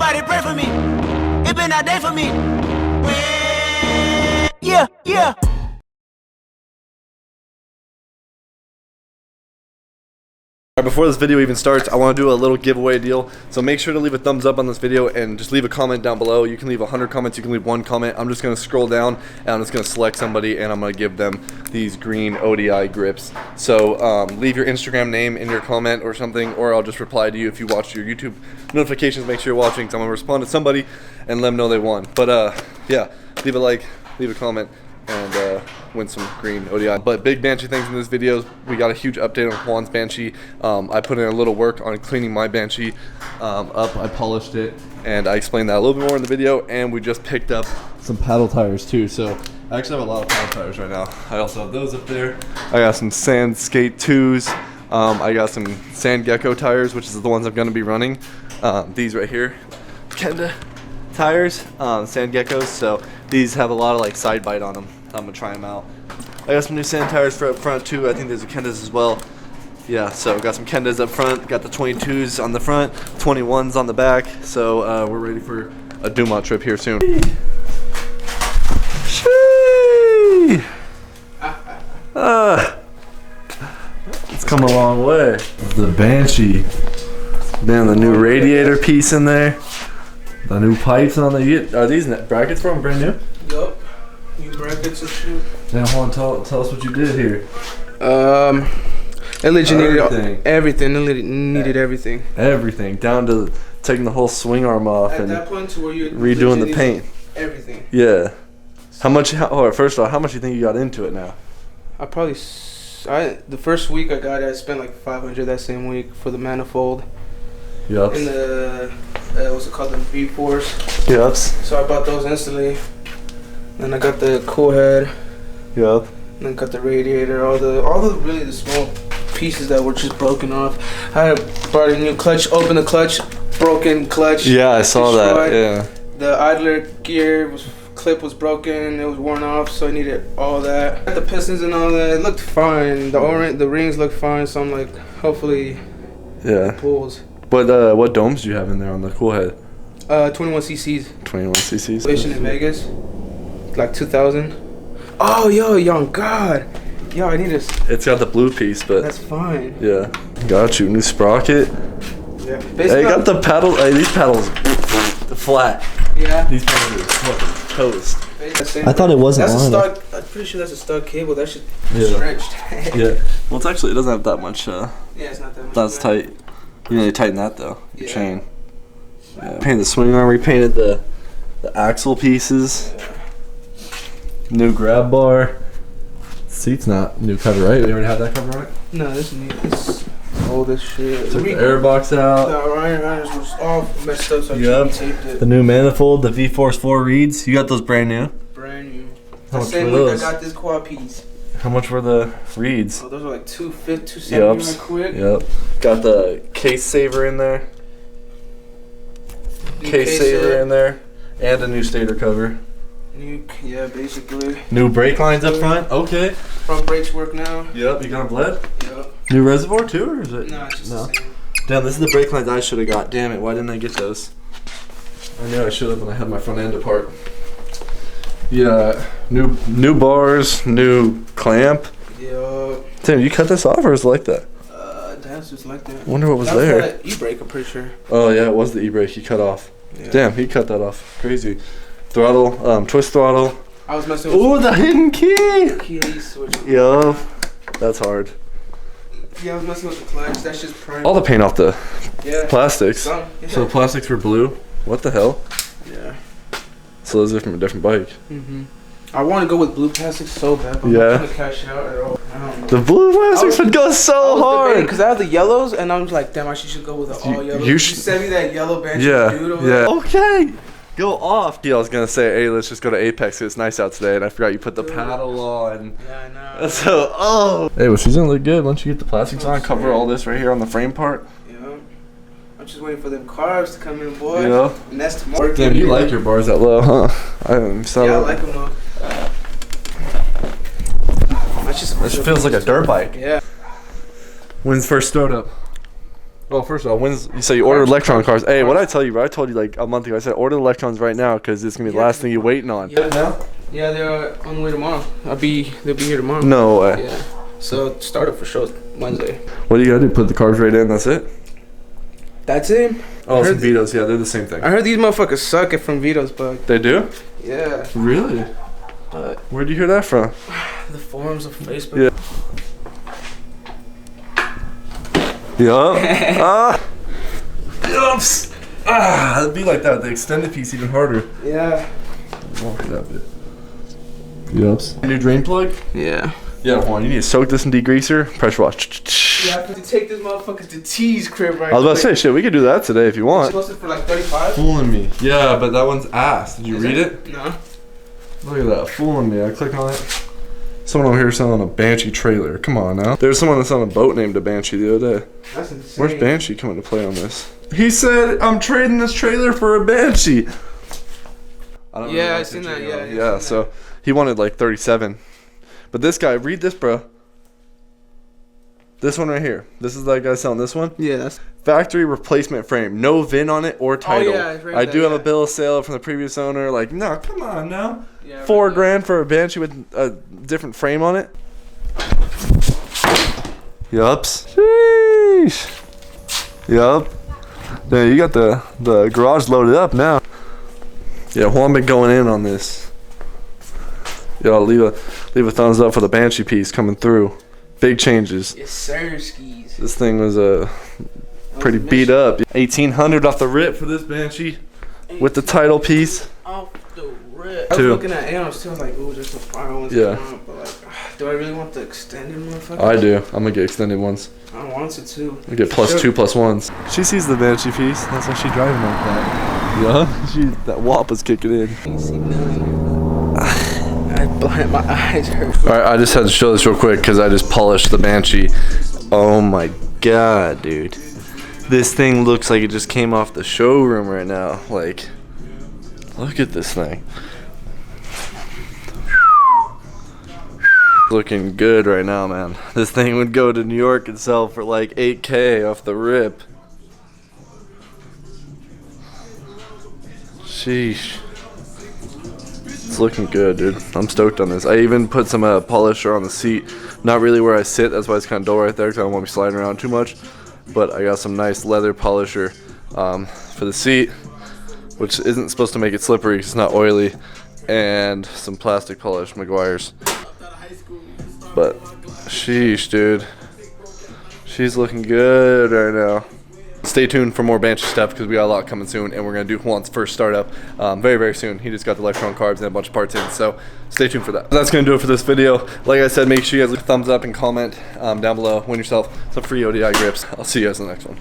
Somebody pray for me. It been a day for me. Yeah, yeah. Alright, before this video even starts, I want to do a little giveaway deal. So make sure to leave a thumbs up on this video and just leave a comment down below. You can leave 100 comments, you can leave 1 comment. I'm just going to scroll down and I'm just going to select somebody and I'm going to give them these green ODI grips. So leave your Instagram name in your comment or something, or I'll just reply to you if you watch your YouTube notifications. Make sure you're watching because I'm going to respond to somebody and let them know they won. But yeah, leave a like, leave a comment, and win some green ODI. But big Banshee things in this video. We got a huge update on Juan's Banshee. I put in a little work on cleaning my Banshee up. I polished it, and I explained that a little bit more in the video. And we just picked up some paddle tires too. So I actually have a lot of paddle tires right now. I also have those up there. I got some Sand Skate 2s. I got some Sand Gecko tires, which is the ones I'm going to be running. These right here, Kenda tires, Sand Geckos. So these have a lot of like side bite on them. I'm gonna try them out. I got some new Sand tires for up front too. I think there's a Kendas as well. Yeah, so got some Kendas up front. Got the 22s on the front, 21s on the back. So we're ready for a Dumont trip here soon. It's come a long way. The Banshee. Damn, the new radiator piece in there. The new pipes on the. Are these brackets from brand new? Yup. New brackets and shit. Now, hold on, tell us what you did here. It literally needed everything. It needed everything. Everything, down to taking the whole swing arm off At and that point to where you redoing the paint. Everything. Yeah. How much? First of all, how much do you think you got into it now? I probably, the first week I got it, I spent like 500 that same week for the manifold. Yup. And the, what's it called, the vforce. Yup. So I bought those instantly. Then I got the cool head. Yup. And then got the radiator, all the really the small pieces that were just broken off. I bought a new clutch, opened the clutch, broken clutch. Yeah, I saw that. Yeah. The idler gear clip was broken, it was worn off, so I needed all that. The pistons and all that, it looked fine. The rings looked fine, so I'm like, hopefully, it pulls. What domes do you have in there on the cool head? 21 cc's. 21 cc's. Station in Vegas, like 2000. Oh, young God. Yo, I need this. It's got the blue piece, but that's fine. Yeah, got you. New sprocket. Yeah. Hey, you got the paddle. These paddles, flat. Yeah. These paddles are fucking toast. I thought it wasn't that's long a stock, I'm pretty sure that's a stock cable. That should stretched. Yeah. Well, it's actually, it doesn't have that much. Yeah, it's not that much. That's tight. You need to tighten that though. Your chain. Yeah. Painted the swing arm. Repainted the axle pieces. Yeah. New grab bar. Seat's not new cover, right? We already have that cover on it? No, this is new. It's old as shit. Took the air box out. The irons was all messed up, so I taped it. The new manifold, the vforce 4 reeds. You got those brand new? Brand new. How much same were those? week I got this quad piece. How much were the reeds? Oh, those are like $270 right quick. Yep. Got the case saver in there. Case saver in there. And a new stator cover. Yeah, basically. New brake lines up front. Okay. Front brakes work now. Yep, you got them bled? Yep. New reservoir too, or is it? No, it's just the same. Damn, this is the brake lines I should have got. Damn it, why didn't I get those? I knew I should have when I had my front end apart. Yeah, new bars, new clamp. Yeah. Damn, you cut this off or is it like that? That's just like that. Wonder what was there. That e-brake, I'm pretty sure. Oh yeah, it was the e-brake he cut off. Yeah. Damn, he cut that off. Crazy. Throttle, twist throttle. I was messing with. Oh, the hidden key. Key switch. Yo, that's hard. Yeah, I was messing with the clutch. That's just prime. All the paint off the plastics. Yeah. So the plastics were blue. What the hell? Yeah. So those are from a different bike. Mhm. I want to go with blue plastics so bad, but I'm not gonna cash out at all. I don't know. The blue plastics would go so hard. Because I have the yellows, and I'm like, damn, I should go with the all yellow. You send me that yellow Banshee dude over there. Okay. Go off. Yeah, I was gonna say, hey, let's just go to Apex. It's nice out today, and I forgot you put the paddle on. Yeah, I know. So, Hey, well, she's gonna look good once you get the plastics on. Cover all this right here on the frame part. Yeah. I'm just waiting for them carbs to come in, boy. Yeah. And that's tomorrow. Damn, you like your bars that low, huh? Yeah, I like them though. That just feels like a dirt bike. Yeah. When's first start up? Oh, first of all, when's you say you ordered Electron cars? Hey, what did I tell you, bro? I told you like a month ago. I said order the Electrons right now because it's gonna be the last thing you're waiting on. Yeah, now? Yeah, they're on the way tomorrow. They'll be here tomorrow. No way. Yeah. So startup for sure Wednesday. What do you gotta do? Put the carbs right in. That's it. That's it. Oh, some Vitos. Yeah, they're the same thing. I heard these motherfuckers suck it from Vito's, but They do? yeah. Really? But Where'd you hear that from? the forums of Facebook. Yeah. Yup. Yups. It'd be like that. The extended piece even harder. Yeah. Walk it up a bit. Yups. New drain plug? Yeah. Yeah, hold on. You need to soak this in degreaser. Pressure wash. You have to take this motherfucker to T's crib right I was about to say, shit, we could do that today if you want. It's posted for like 35. Fooling me. Yeah, but that one's ass. Did you read it? No. Look at that. Fooling me. I click on it. Someone over here selling a Banshee trailer. Come on now. There's someone that's on a boat named a Banshee the other day. That's insane. Where's Banshee coming to play on this? He said, I'm trading this trailer for a Banshee. I seen that. Yeah. Yeah, so he wanted like 37. But this guy, read this, bro. This one right here. This is that guy selling this one. Yeah. That's Factory replacement frame. No VIN on it or title. yeah, I read I that, do have yeah. a bill of sale from the previous owner. Like, no, come on now. Yeah, $4 grand for a Banshee with a different frame on it. Yups. Sheesh. Yup. There, you got the garage loaded up now. Yeah, Juan been going in on this. Yo, leave a thumbs up for the Banshee piece coming through. Big changes. Yes, sir, skis. This thing was pretty beat up. 1800 off the rip for this Banshee with the title piece. Off the rip. I was looking at Anos too. I was like, ooh, there's some fire ones. Yeah. But like, do I really want the extended motherfucker? I do. I'm gonna get extended ones. I want to too. I get +2 +1s. She sees the Banshee piece. That's why she driving like that. Yeah. That wop was kicking in. Can't see nothing. My eyes hurt. Alright, I just had to show this real quick because I just polished the Banshee. Oh my god, dude. This thing looks like it just came off the showroom right now. Like, look at this thing. Looking good right now, man. This thing would go to New York and sell for like $8K off the rip. Sheesh. It's looking good, dude. I'm stoked on this. I even put some polisher on the seat. Not really where I sit. That's why it's kind of dull right there because I don't want me sliding around too much. But I got some nice leather polisher for the seat, which isn't supposed to make it slippery. It's not oily. And some plastic polish, McGuire's. But sheesh, dude. She's looking good right now. Stay tuned for more Banshee stuff because we got a lot coming soon, and we're going to do Juan's first startup very, very soon. He just got the Lectron carbs and a bunch of parts in, so stay tuned for that. That's going to do it for this video. Like I said, make sure you guys leave a thumbs up and comment down below. Win yourself some free ODI grips. I'll see you guys in the next one.